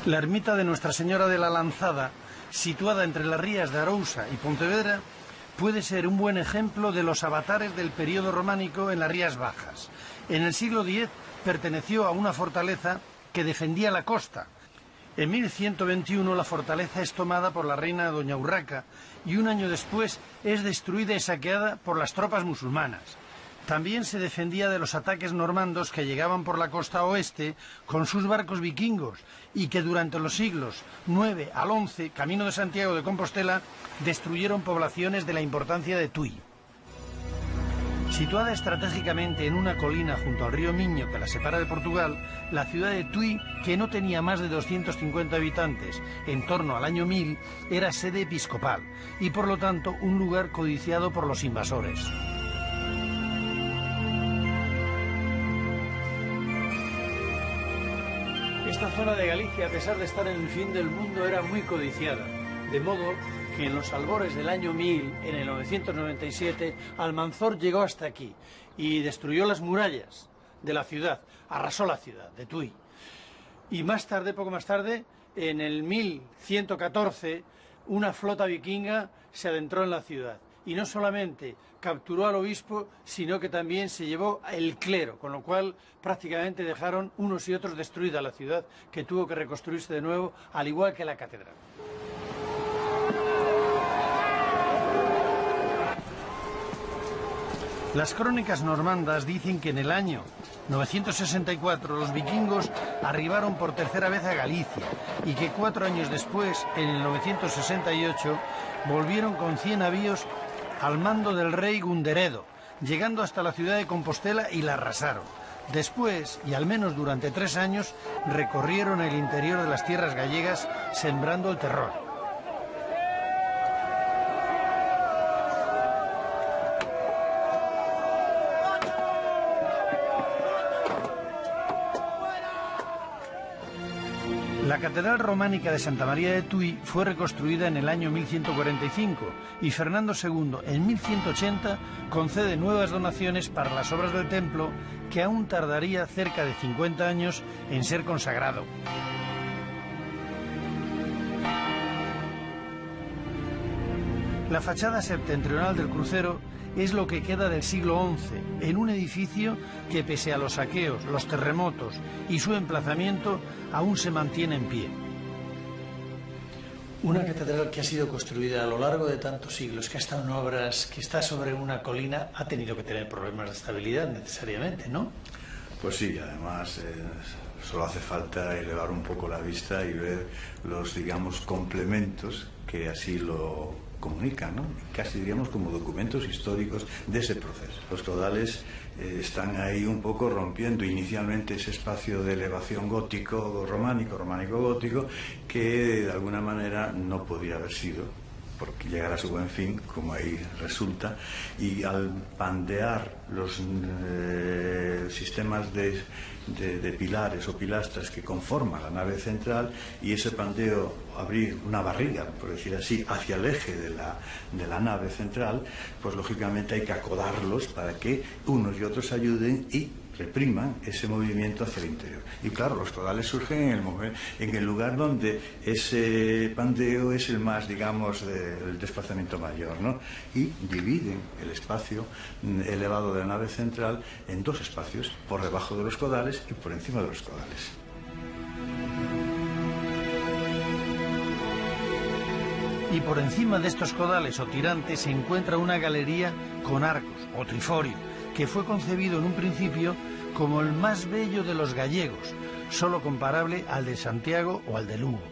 La ermita de Nuestra Señora de la Lanzada, situada entre las rías de Arousa y Pontevedra, puede ser un buen ejemplo de los avatares del período románico en las Rías Bajas. En el siglo X perteneció a una fortaleza que defendía la costa. En 1121 la fortaleza es tomada por la reina Doña Urraca y un año después es destruida y saqueada por las tropas musulmanas. También se defendía de los ataques normandos que llegaban por la costa oeste con sus barcos vikingos y que durante los siglos IX al XI, camino de Santiago de Compostela, destruyeron poblaciones de la importancia de Tui. Situada estratégicamente en una colina junto al río Miño que la separa de Portugal, la ciudad de Tui, que no tenía más de 250 habitantes en torno al año 1000, era sede episcopal y por lo tanto un lugar codiciado por los invasores. Esta zona de Galicia, a pesar de estar en el fin del mundo, era muy codiciada, de modo que en los albores del año 1000, en el 997, Almanzor llegó hasta aquí y destruyó las murallas de la ciudad, arrasó la ciudad de Tui. Y más tarde, poco más tarde, en el 1114, una flota vikinga se adentró en la ciudad y no solamente capturó al obispo, sino que también se llevó el clero, con lo cual prácticamente dejaron unos y otros destruida la ciudad, que tuvo que reconstruirse de nuevo, al igual que la catedral. Las crónicas normandas dicen que en el año 964 los vikingos arribaron por tercera vez a Galicia y que 4 años después, en el 968, volvieron con 100 navíos al mando del rey Gunderedo, llegando hasta la ciudad de Compostela y la arrasaron. Después, y al menos durante 3 años, recorrieron el interior de las tierras gallegas sembrando el terror. La catedral románica de Santa María de Tui fue reconstruida en el año 1145 y Fernando II en 1180 concede nuevas donaciones para las obras del templo, que aún tardaría cerca de 50 años en ser consagrado. La fachada septentrional del crucero es lo que queda del siglo XI, en un edificio que, pese a los saqueos, los terremotos y su emplazamiento, aún se mantiene en pie. Una catedral que ha sido construida a lo largo de tantos siglos, que ha estado en obras, que está sobre una colina, ha tenido que tener problemas de estabilidad necesariamente, ¿no? Pues sí, además solo hace falta elevar un poco la vista y ver los, digamos, complementos que así lo comunican, ¿no? Casi diríamos como documentos históricos de ese proceso. Los caudales están ahí un poco rompiendo inicialmente ese espacio de elevación románico-gótico, que de alguna manera no podía haber sido, porque llegar a su buen fin, como ahí resulta, y al pandear los sistemas de pilares o pilastras que conforman la nave central, y ese pandeo abrir una barriga, por decir así, hacia el eje de la nave central, pues lógicamente hay que acodarlos para que unos y otros ayuden y repriman ese movimiento hacia el interior. Y claro, los caudales surgen en el lugar donde ese pandeo es el más, digamos, el desplazamiento mayor, ¿no? Y dividen el espacio elevado de la nave central en 2 espacios, por debajo de los caudales y por encima de los caudales. Y por encima de estos caudales o tirantes se encuentra una galería con arcos, o triforio, que fue concebido en un principio como el más bello de los gallegos, solo comparable al de Santiago o al de Lugo.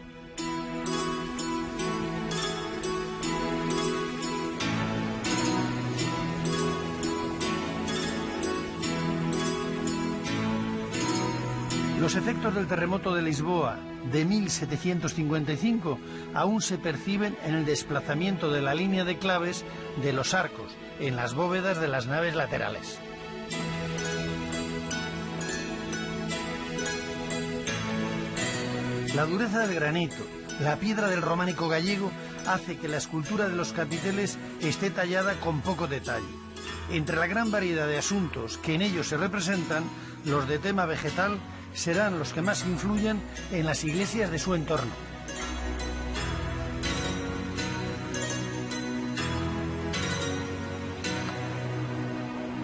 Los efectos del terremoto de Lisboa de 1755 aún se perciben en el desplazamiento de la línea de claves de los arcos en las bóvedas de las naves laterales. La dureza del granito, la piedra del románico gallego, hace que la escultura de los capiteles esté tallada con poco detalle. Entre la gran variedad de asuntos que en ellos se representan, los de tema vegetal serán los que más influyen en las iglesias de su entorno.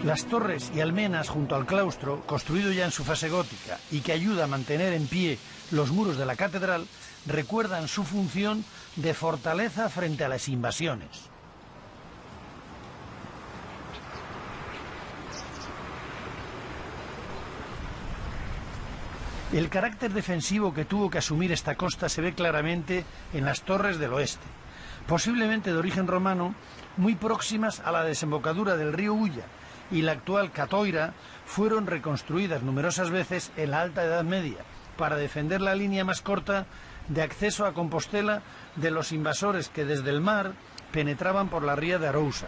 Las torres y almenas junto al claustro, construido ya en su fase gótica y que ayuda a mantener en pie los muros de la catedral, recuerdan su función de fortaleza frente a las invasiones. El carácter defensivo que tuvo que asumir esta costa se ve claramente en las torres del oeste, posiblemente de origen romano, muy próximas a la desembocadura del río Ulla, y la actual Catoira fueron reconstruidas numerosas veces en la Alta Edad Media para defender la línea más corta de acceso a Compostela de los invasores que desde el mar penetraban por la ría de Arousa.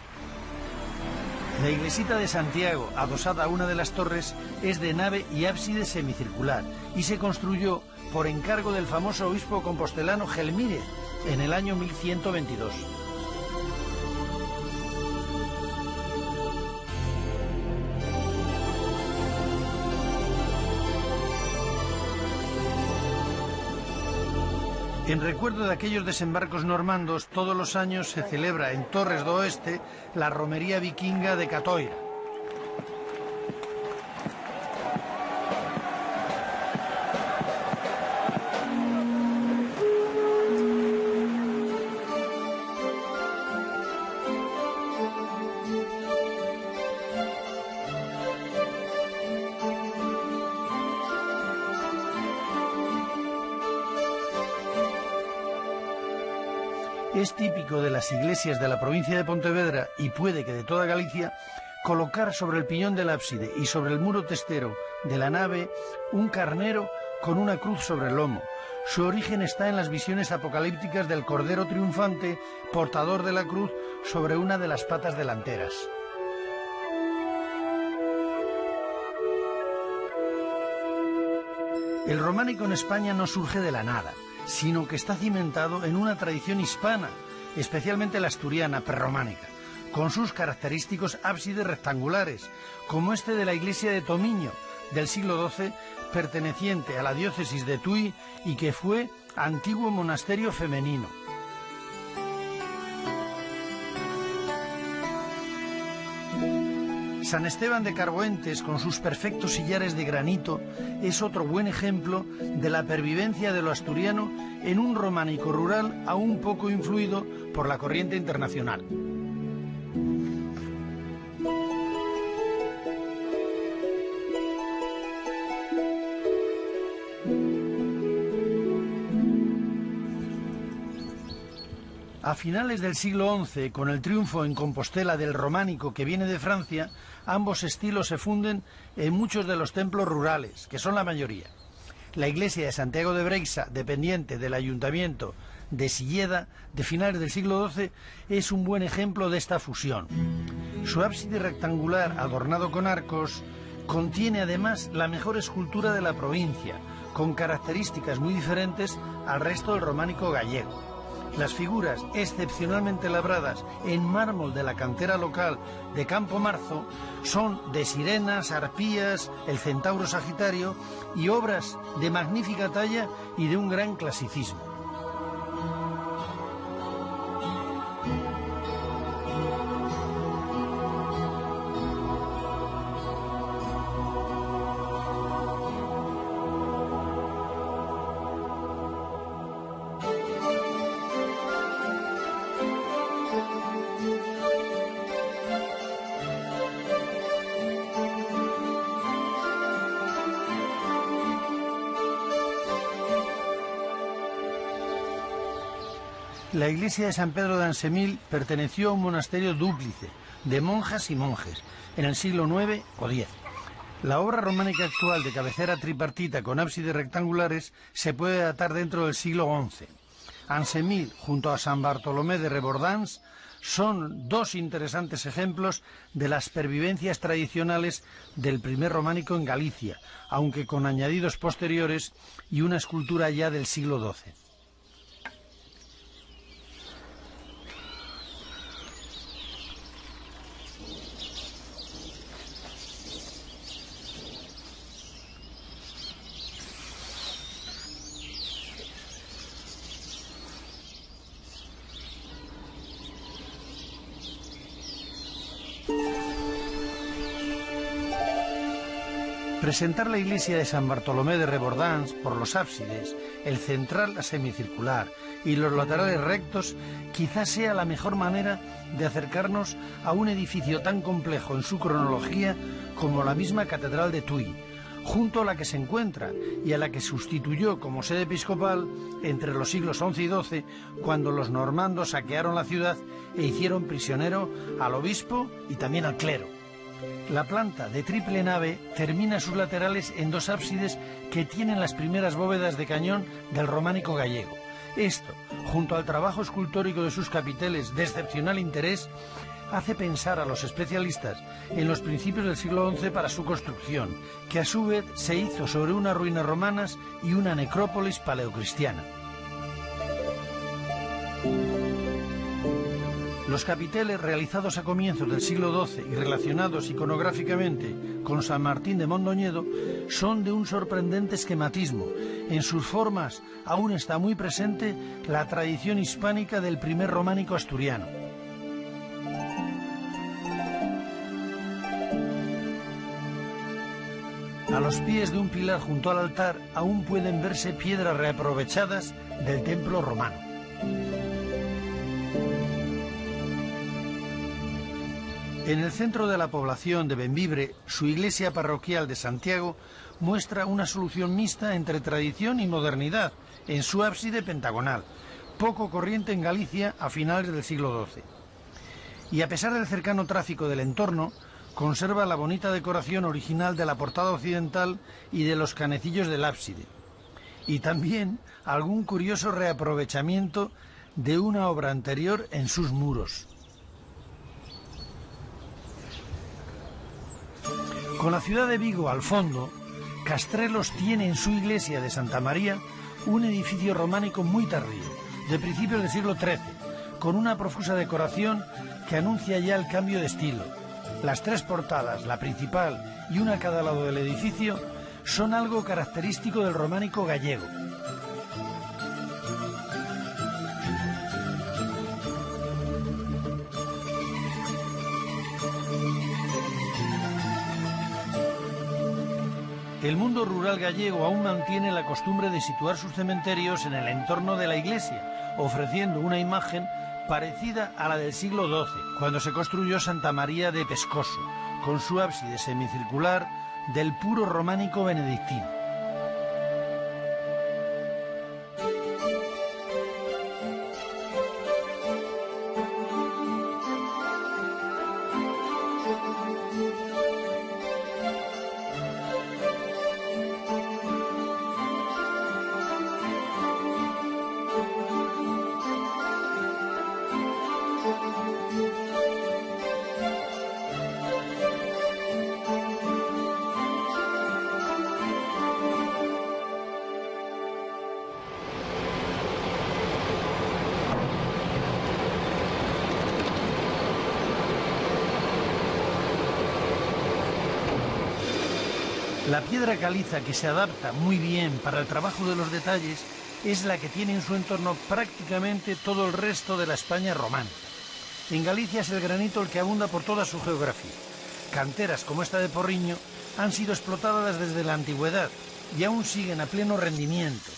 La iglesita de Santiago, adosada a una de las torres, es de nave y ábside semicircular y se construyó por encargo del famoso obispo compostelano Gelmírez en el año 1122. En recuerdo de aquellos desembarcos normandos, todos los años se celebra en Torres do Oeste la romería vikinga de Catoira. Es típico de las iglesias de la provincia de Pontevedra, y puede que de toda Galicia, colocar sobre el piñón del ábside y sobre el muro testero de la nave un carnero con una cruz sobre el lomo. Su origen está en las visiones apocalípticas del Cordero triunfante, portador de la cruz sobre una de las patas delanteras. El románico en España no surge de la nada, sino que está cimentado en una tradición hispana, especialmente la asturiana prerrománica, con sus característicos ábsides rectangulares, como este de la iglesia de Tomiño, del siglo XII, perteneciente a la diócesis de Tui y que fue antiguo monasterio femenino. San Esteban de Carboentes, con sus perfectos sillares de granito, es otro buen ejemplo de la pervivencia de lo asturiano en un románico rural aún poco influido por la corriente internacional. A finales del siglo XI, con el triunfo en Compostela del románico que viene de Francia, ambos estilos se funden en muchos de los templos rurales, que son la mayoría. La iglesia de Santiago de Breixa, dependiente del ayuntamiento de Silleda, de finales del siglo XII, es un buen ejemplo de esta fusión. Su ábside rectangular, adornado con arcos, contiene además la mejor escultura de la provincia, con características muy diferentes al resto del románico gallego. Las figuras excepcionalmente labradas en mármol de la cantera local de Campo Marzo son de sirenas, arpías, el centauro sagitario y obras de magnífica talla y de un gran clasicismo. La iglesia de San Pedro de Ansemil perteneció a un monasterio dúplice, de monjas y monjes, en el siglo IX o X. La obra románica actual de cabecera tripartita con ábsides rectangulares se puede datar dentro del siglo XI. Ansemil, junto a San Bartolomé de Rebordans, son dos interesantes ejemplos de las pervivencias tradicionales del primer románico en Galicia, aunque con añadidos posteriores y una escultura ya del siglo XII. Presentar la iglesia de San Bartolomé de Rebordans por los ábsides, el central semicircular y los laterales rectos, quizás sea la mejor manera de acercarnos a un edificio tan complejo en su cronología como la misma Catedral de Tuy, junto a la que se encuentra y a la que sustituyó como sede episcopal entre los siglos XI y XII, cuando los normandos saquearon la ciudad e hicieron prisionero al obispo y también al clero. La planta, de triple nave, termina sus laterales en dos ábsides que tienen las primeras bóvedas de cañón del románico gallego. Esto, junto al trabajo escultórico de sus capiteles de excepcional interés, hace pensar a los especialistas en los principios del siglo XI para su construcción, que a su vez se hizo sobre unas ruinas romanas y una necrópolis paleocristiana. Los capiteles realizados a comienzos del siglo XII y relacionados iconográficamente con San Martín de Mondoñedo son de un sorprendente esquematismo. En sus formas aún está muy presente la tradición hispánica del primer románico asturiano. A los pies de un pilar junto al altar aún pueden verse piedras reaprovechadas del templo romano. En el centro de la población de Bembibre, su iglesia parroquial de Santiago muestra una solución mixta entre tradición y modernidad en su ábside pentagonal, poco corriente en Galicia a finales del siglo XII. Y a pesar del cercano tráfico del entorno, conserva la bonita decoración original de la portada occidental y de los canecillos del ábside. Y también algún curioso reaprovechamiento de una obra anterior en sus muros. Con la ciudad de Vigo al fondo, Castrelos tiene en su iglesia de Santa María un edificio románico muy tardío, de principios del siglo XIII, con una profusa decoración que anuncia ya el cambio de estilo. Las tres portadas, la principal y una a cada lado del edificio, son algo característico del románico gallego. El mundo rural gallego aún mantiene la costumbre de situar sus cementerios en el entorno de la iglesia, ofreciendo una imagen parecida a la del siglo XII, cuando se construyó Santa María de Pescoso, con su ábside semicircular del puro románico benedictino. La piedra caliza, que se adapta muy bien para el trabajo de los detalles, es la que tiene en su entorno prácticamente todo el resto de la España romana. En Galicia es el granito el que abunda por toda su geografía. Canteras como esta de Porriño han sido explotadas desde la antigüedad y aún siguen a pleno rendimiento.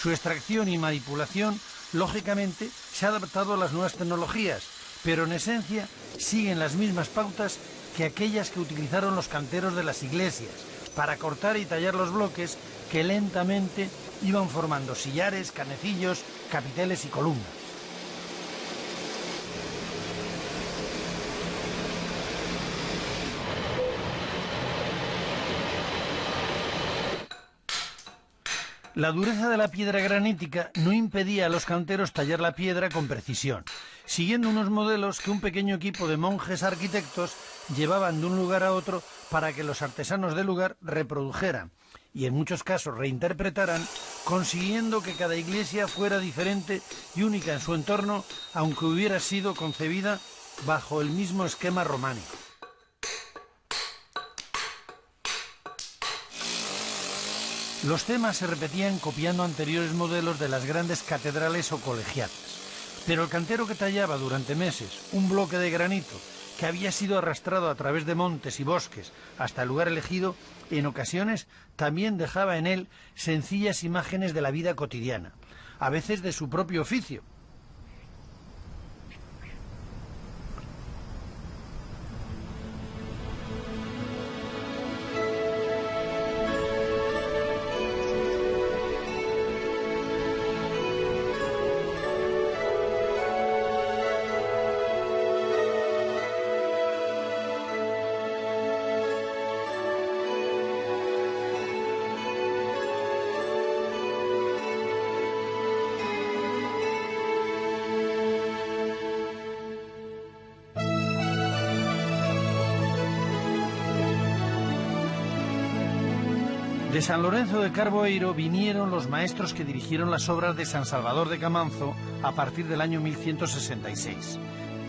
Su extracción y manipulación, lógicamente, se ha adaptado a las nuevas tecnologías, pero en esencia siguen las mismas pautas que aquellas que utilizaron los canteros de las iglesias, para cortar y tallar los bloques que lentamente iban formando sillares, canecillos, capiteles y columnas. La dureza de la piedra granítica no impedía a los canteros tallar la piedra con precisión, siguiendo unos modelos que un pequeño equipo de monjes arquitectos llevaban de un lugar a otro para que los artesanos del lugar reprodujeran y en muchos casos reinterpretaran, consiguiendo que cada iglesia fuera diferente y única en su entorno, aunque hubiera sido concebida bajo el mismo esquema románico. Los temas se repetían copiando anteriores modelos de las grandes catedrales o colegiatas, pero el cantero que tallaba durante meses un bloque de granito que había sido arrastrado a través de montes y bosques hasta el lugar elegido, en ocasiones también dejaba en él sencillas imágenes de la vida cotidiana, a veces de su propio oficio. De San Lorenzo de Carboeiro vinieron los maestros que dirigieron las obras de San Salvador de Camanzo a partir del año 1166.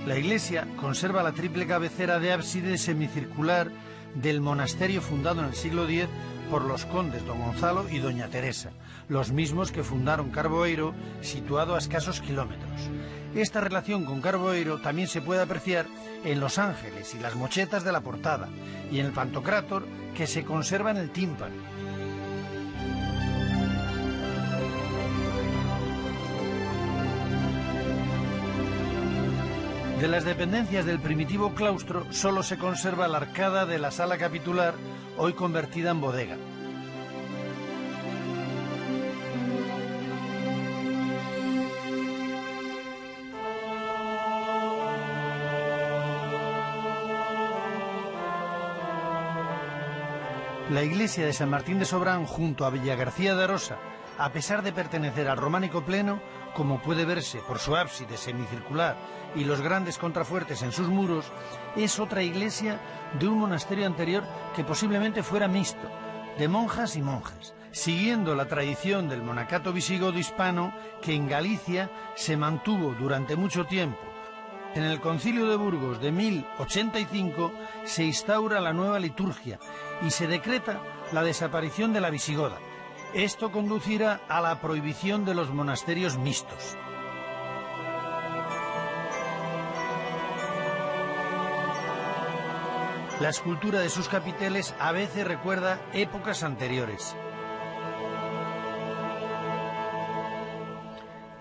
La iglesia conserva la triple cabecera de ábside semicircular del monasterio fundado en el siglo X por los condes don Gonzalo y doña Teresa, los mismos que fundaron Carboeiro, situado a escasos kilómetros. Esta relación con Carboeiro también se puede apreciar en los ángeles y las mochetas de la portada y en el pantocrátor que se conserva en el tímpano. De las dependencias del primitivo claustro solo se conserva la arcada de la sala capitular, hoy convertida en bodega. La iglesia de San Martín de Sobrán, junto a Villagarcía de Arosa, a pesar de pertenecer al románico pleno, como puede verse por su ábside semicircular y los grandes contrafuertes en sus muros, es otra iglesia de un monasterio anterior que posiblemente fuera mixto, de monjas y monjes, siguiendo la tradición del monacato visigodo hispano que en Galicia se mantuvo durante mucho tiempo. En el Concilio de Burgos de 1085 se instaura la nueva liturgia y se decreta la desaparición de la visigoda. Esto conducirá a la prohibición de los monasterios mixtos. La escultura de sus capiteles a veces recuerda épocas anteriores.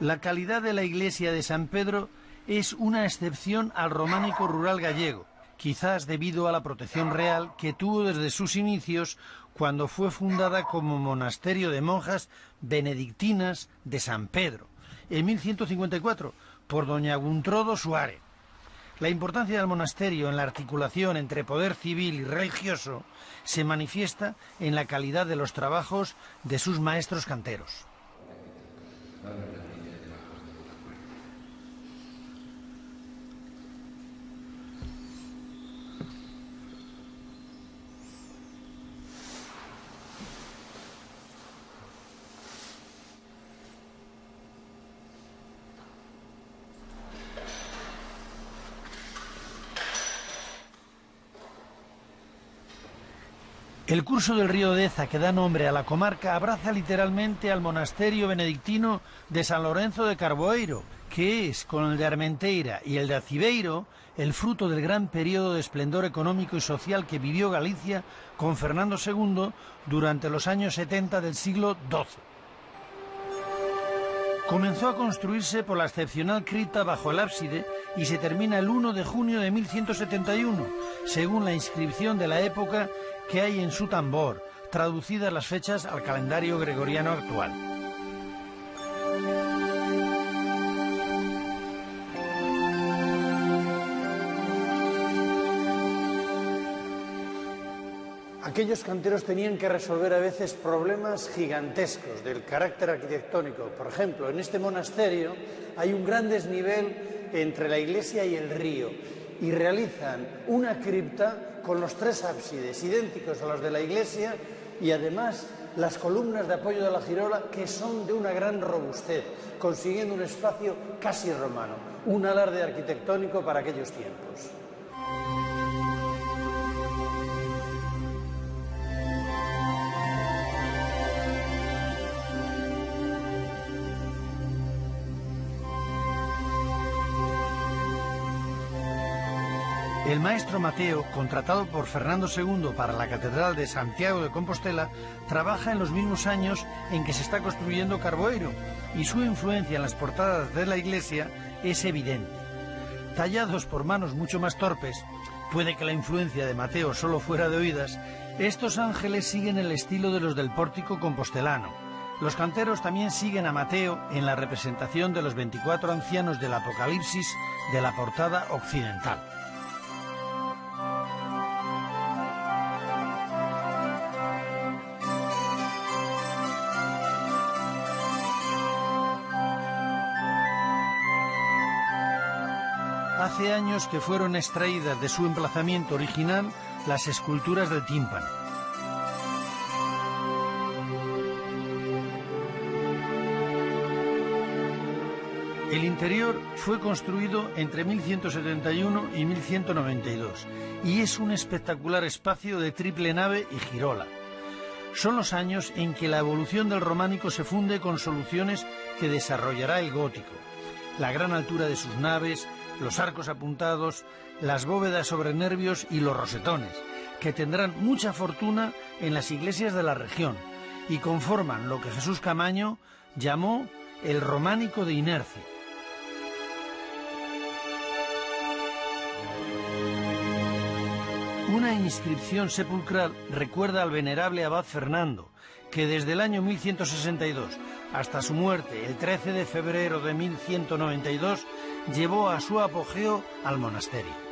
La calidad de la iglesia de San Pedro es una excepción al románico rural gallego, quizás debido a la protección real que tuvo desde sus inicios cuando fue fundada como monasterio de monjas benedictinas de San Pedro, en 1154, por doña Guntrodo Suárez. La importancia del monasterio en la articulación entre poder civil y religioso se manifiesta en la calidad de los trabajos de sus maestros canteros. El curso del río Deza, que da nombre a la comarca, abraza literalmente al monasterio benedictino de San Lorenzo de Carboeiro, que es, con el de Armenteira y el de Acibeiro, el fruto del gran periodo de esplendor económico y social que vivió Galicia con Fernando II durante los años 70 del siglo XII. Comenzó a construirse por la excepcional cripta bajo el ábside y se termina el 1 de junio de 1171, según la inscripción de la época que hay en su tambor, traducidas las fechas al calendario gregoriano actual. Aquellos canteros tenían que resolver a veces problemas gigantescos del carácter arquitectónico. Por ejemplo, en este monasterio hay un gran desnivel entre la iglesia y el río y realizan una cripta con los tres ábsides idénticos a los de la iglesia y además las columnas de apoyo de la girola que son de una gran robustez, consiguiendo un espacio casi romano, un alarde arquitectónico para aquellos tiempos. El maestro Mateo, contratado por Fernando II para la Catedral de Santiago de Compostela, trabaja en los mismos años en que se está construyendo Carboeiro, y su influencia en las portadas de la iglesia es evidente. Tallados por manos mucho más torpes, puede que la influencia de Mateo solo fuera de oídas, estos ángeles siguen el estilo de los del pórtico compostelano. Los canteros también siguen a Mateo en la representación de los 24 ancianos del Apocalipsis de la portada occidental. Hace años que fueron extraídas de su emplazamiento original las esculturas del tímpano. El interior fue construido entre 1171 y 1192 y es un espectacular espacio de triple nave y girola. Son los años en que la evolución del románico se funde con soluciones que desarrollará el gótico. La gran altura de sus naves, los arcos apuntados, las bóvedas sobre nervios y los rosetones, que tendrán mucha fortuna en las iglesias de la región y conforman lo que Jesús Camaño llamó el románico de inercia. Una inscripción sepulcral recuerda al venerable abad Fernando, que desde el año 1162 hasta su muerte el 13 de febrero de 1192 llevó a su apogeo al monasterio.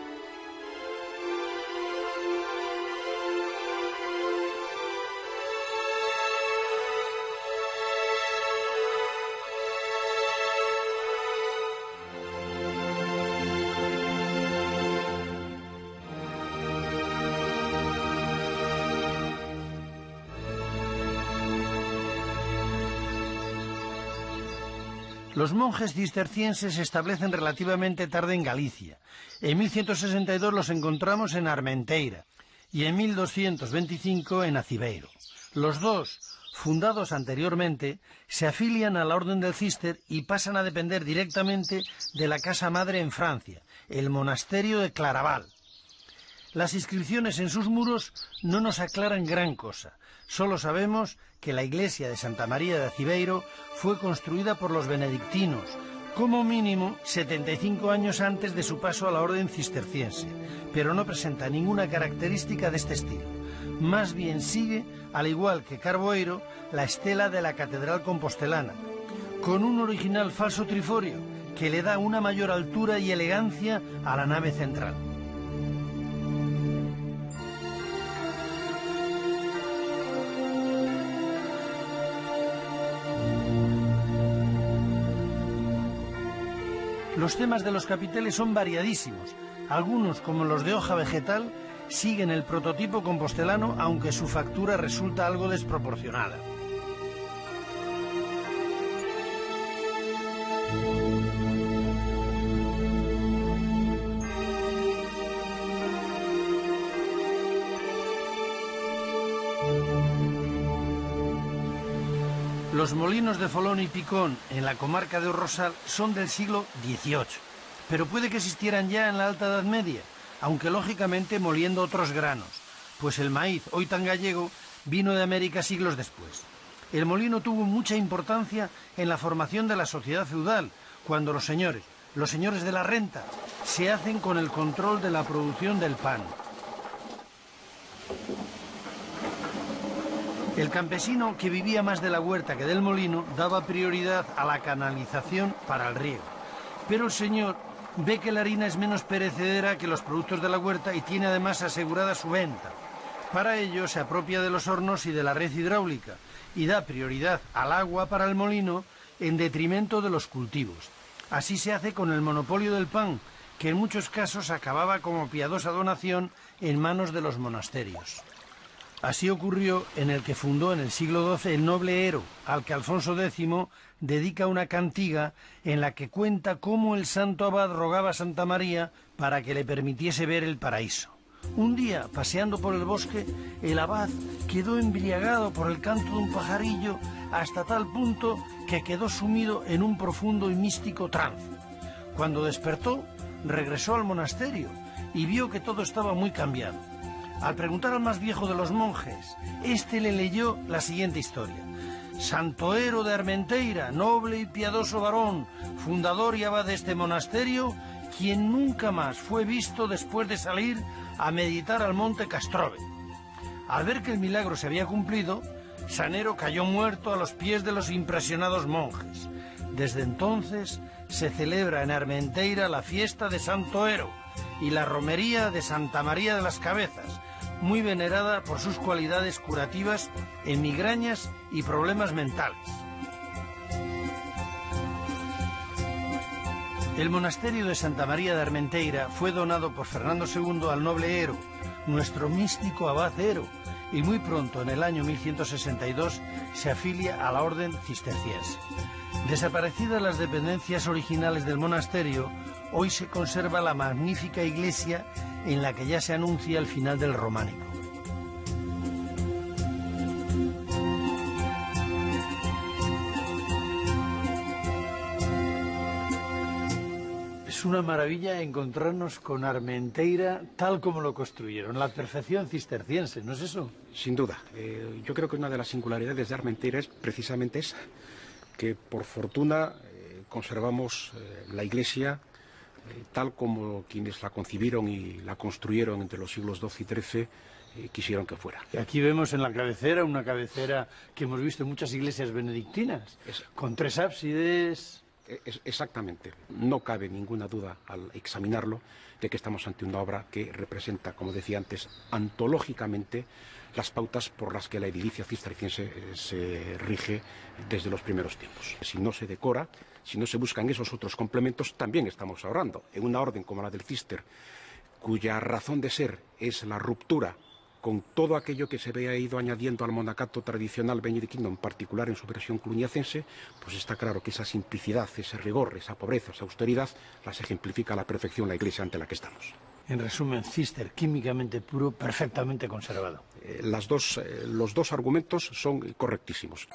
Los monjes cistercienses se establecen relativamente tarde en Galicia. En 1162 los encontramos en Armenteira y en 1225 en Aciveiro. Los dos, fundados anteriormente, se afilian a la Orden del Císter y pasan a depender directamente de la casa madre en Francia, el monasterio de Claraval. Las inscripciones en sus muros no nos aclaran gran cosa. Solo sabemos que la iglesia de Santa María de Aciveiro fue construida por los benedictinos, como mínimo 75 años antes de su paso a la orden cisterciense, pero no presenta ninguna característica de este estilo. Más bien sigue, al igual que Carboeiro, la estela de la catedral compostelana, con un original falso triforio que le da una mayor altura y elegancia a la nave central. Los temas de los capiteles son variadísimos. Algunos, como los de hoja vegetal, siguen el prototipo compostelano, aunque su factura resulta algo desproporcionada. Los molinos de Folón y Picón en la comarca de Rosal son del siglo XVIII, pero puede que existieran ya en la Alta Edad Media, aunque lógicamente moliendo otros granos, pues el maíz, hoy tan gallego, vino de América siglos después. El molino tuvo mucha importancia en la formación de la sociedad feudal, cuando los señores de la renta, se hacen con el control de la producción del pan. El campesino, que vivía más de la huerta que del molino, daba prioridad a la canalización para el riego. Pero el señor ve que la harina es menos perecedera que los productos de la huerta y tiene además asegurada su venta. Para ello se apropia de los hornos y de la red hidráulica y da prioridad al agua para el molino en detrimento de los cultivos. Así se hace con el monopolio del pan, que en muchos casos acababa como piadosa donación en manos de los monasterios. Así ocurrió en el que fundó en el siglo XII el noble Ero, al que Alfonso X dedica una cantiga en la que cuenta cómo el santo abad rogaba a Santa María para que le permitiese ver el paraíso. Un día, paseando por el bosque, el abad quedó embriagado por el canto de un pajarillo hasta tal punto que quedó sumido en un profundo y místico trance. Cuando despertó, regresó al monasterio y vio que todo estaba muy cambiado. Al preguntar al más viejo de los monjes, este le leyó la siguiente historia. Santoero de Armenteira, noble y piadoso varón, fundador y abad de este monasterio, quien nunca más fue visto después de salir a meditar al monte Castrove. Al ver que el milagro se había cumplido, Sanero cayó muerto a los pies de los impresionados monjes. Desde entonces se celebra en Armenteira la fiesta de Santoero y la romería de Santa María de las Cabezas, muy venerada por sus cualidades curativas en migrañas y problemas mentales. El monasterio de Santa María de Armenteira fue donado por Fernando II al noble Ero, nuestro místico abad Ero, y muy pronto, en el año 1162, se afilia a la orden cisterciense. Desaparecidas las dependencias originales del monasterio, hoy se conserva la magnífica iglesia en la que ya se anuncia el final del románico. Es una maravilla encontrarnos con Armenteira tal como lo construyeron, la perfección cisterciense, ¿no es eso? Sin duda. Yo creo que una de las singularidades de Armenteira es precisamente esa, que por fortuna conservamos la iglesia tal como quienes la concibieron y la construyeron entre los siglos XII y XIII quisieron que fuera. Y aquí vemos en la cabecera, una cabecera que hemos visto en muchas iglesias benedictinas, con 3 ábsides. Exactamente. No cabe ninguna duda al examinarlo de que estamos ante una obra que representa, como decía antes, antológicamente las pautas por las que la edilicia cisterciense se rige desde los primeros tiempos. Si no se decora, si no se buscan esos otros complementos, también estamos ahorrando. En una orden como la del Cister, cuya razón de ser es la ruptura con todo aquello que se había ido añadiendo al monacato tradicional benedictino, en particular en su versión cluniacense, pues está claro que esa simplicidad, ese rigor, esa pobreza, esa austeridad, las ejemplifica a la perfección la iglesia ante la que estamos. En resumen, Cister, químicamente puro, perfectamente conservado. Los dos argumentos son correctísimos.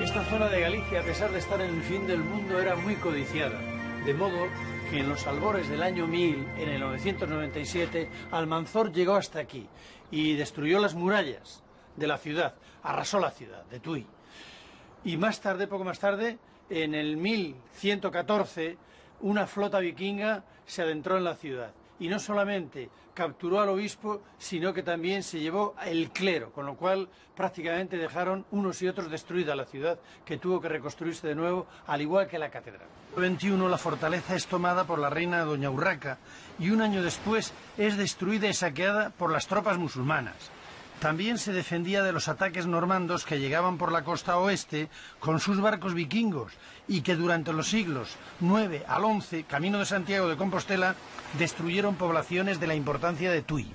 Esta zona de Galicia, a pesar de estar en el fin del mundo, era muy codiciada, de modo que en los albores del año 1000, en el 997, Almanzor llegó hasta aquí y destruyó las murallas de la ciudad, arrasó la ciudad de Tui. Y más tarde, poco más tarde, en el 1114, una flota vikinga se adentró en la ciudad y no solamente capturó al obispo, sino que también se llevó el clero, con lo cual prácticamente dejaron unos y otros destruida la ciudad, que tuvo que reconstruirse de nuevo, al igual que la catedral. En el 21 la fortaleza es tomada por la reina Doña Urraca y un año después es destruida y saqueada por las tropas musulmanas. También se defendía de los ataques normandos que llegaban por la costa oeste con sus barcos vikingos y que durante los siglos IX al XI, camino de Santiago de Compostela, destruyeron poblaciones de la importancia de Tui.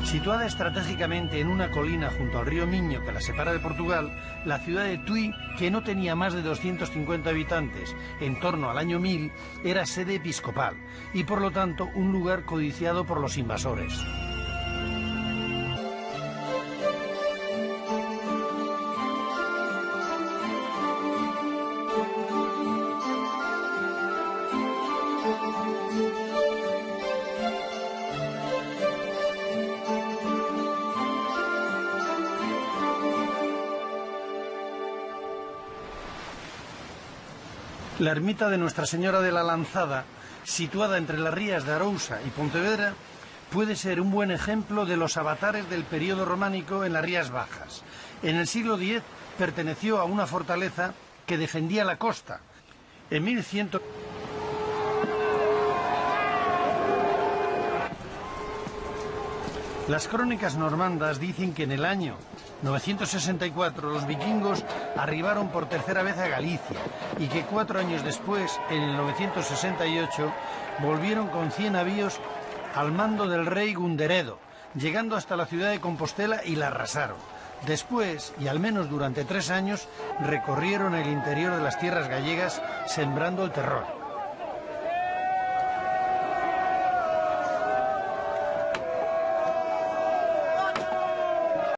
Situada estratégicamente en una colina junto al río Miño que la separa de Portugal, la ciudad de Tui, que no tenía más de 250 habitantes en torno al año 1000, era sede episcopal y por lo tanto un lugar codiciado por los invasores. La ermita de Nuestra Señora de la Lanzada, situada entre las rías de Arousa y Pontevedra, puede ser un buen ejemplo de los avatares del periodo románico en las Rías Bajas. En el siglo X perteneció a una fortaleza que defendía la costa. En 1100... Las crónicas normandas dicen que en el año 964 los vikingos arribaron por tercera vez a Galicia y que 4 años después, en el 968, volvieron con 100 navíos al mando del rey Gunderedo, llegando hasta la ciudad de Compostela y la arrasaron. Después, y al menos durante 3 años, recorrieron el interior de las tierras gallegas sembrando el terror.